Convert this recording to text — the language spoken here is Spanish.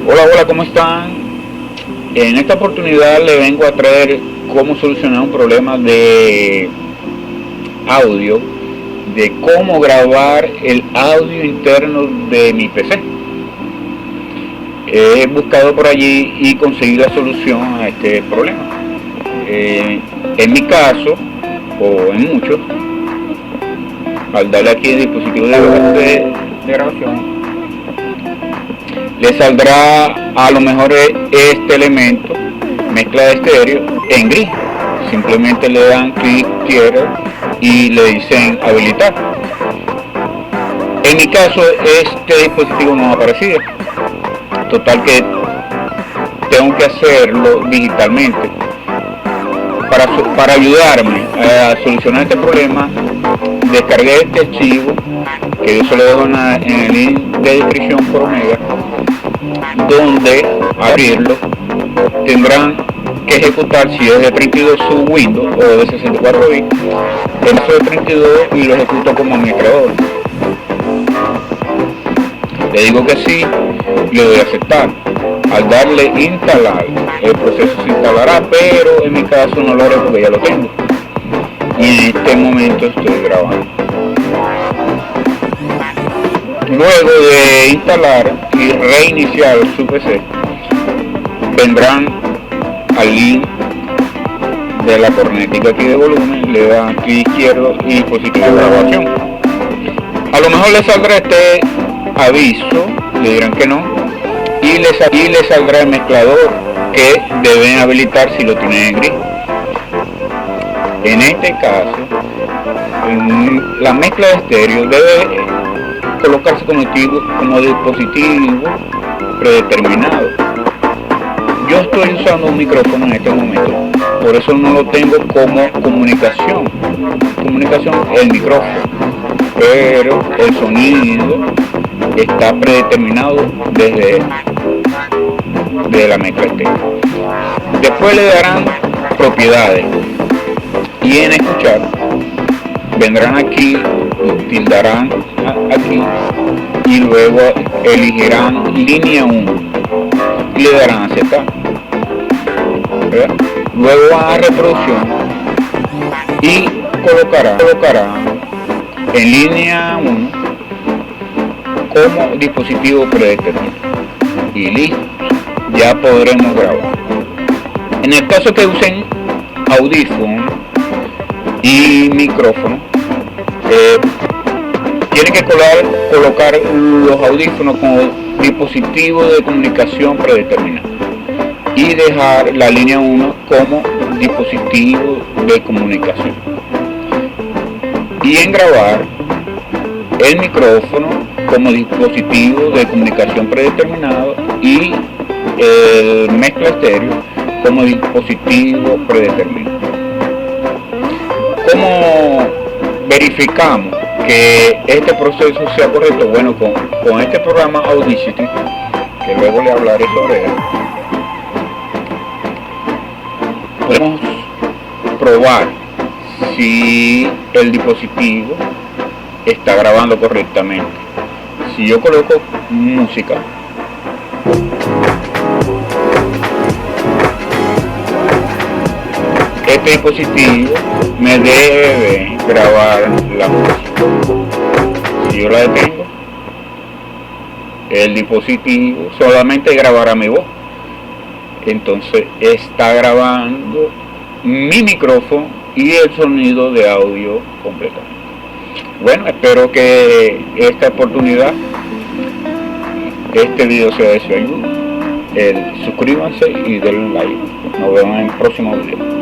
Hola, hola, ¿cómo están? En esta oportunidad le vengo a traer cómo solucionar un problema de audio, de cómo grabar el audio interno de mi PC. He buscado por allí y conseguí la solución a este problema. En mi caso, o en muchos, al darle aquí el dispositivo de grabación, le saldrá a lo mejor este elemento, mezcla de estéreo, en gris. Simplemente le dan clic izquierdo y le dicen habilitar. En mi caso este dispositivo no aparecía. Total que tengo que hacerlo digitalmente. Para ayudarme a solucionar este problema, descargué este archivo, que yo se lo dejo en el link de descripción por Omega, donde abrirlo tendrán que ejecutar, si es de 32 su Windows o de 64 bits, el caso de 32 y lo ejecuto como administrador. Le digo que sí, le doy a aceptar. Al darle instalar, el proceso se instalará, pero en mi caso no lo haré porque ya lo tengo. Y en este momento estoy grabando. Luego de instalar y reiniciar su PC, vendrán al link de la cornética aquí de volumen, le dan clic izquierdo y dispositivo de grabación. A lo mejor le saldrá este aviso, le dirán que no, y le saldrá el mezclador que deben habilitar si lo tienen en gris. En este caso, la mezcla de estéreo debe colocarse como dispositivo predeterminado. Yo estoy usando un micrófono en este momento, por eso no lo tengo como comunicación el micrófono, pero el sonido está predeterminado desde la mezcla estéreo. Después le darán propiedades y en escuchar vendrán aquí, tildarán aquí y luego elegirán línea 1 y le darán aceptar. ¿Verdad? Luego van a reproducción y colocará en línea 1 como dispositivo predeterminado y listo, ya podremos grabar. En el caso que usen audífono y micrófono, tienen que colocar los audífonos como dispositivo de comunicación predeterminado y dejar la línea 1 como dispositivo de comunicación, y en grabar el micrófono como dispositivo de comunicación predeterminado y el mezcla estéreo como dispositivo predeterminado. ¿Cómo verificamos que este proceso sea correcto? Bueno, con este programa Audacity, que luego le hablaré sobre él, podemos probar si el dispositivo está grabando correctamente. Si yo coloco música, este dispositivo me debe grabar la música. Si yo la detengo, el dispositivo solamente grabará mi voz. Entonces está grabando mi micrófono y el sonido de audio completamente. Bueno, espero que esta oportunidad, este video sea de su ayuda. Suscríbanse y denle like. Nos vemos en el próximo video.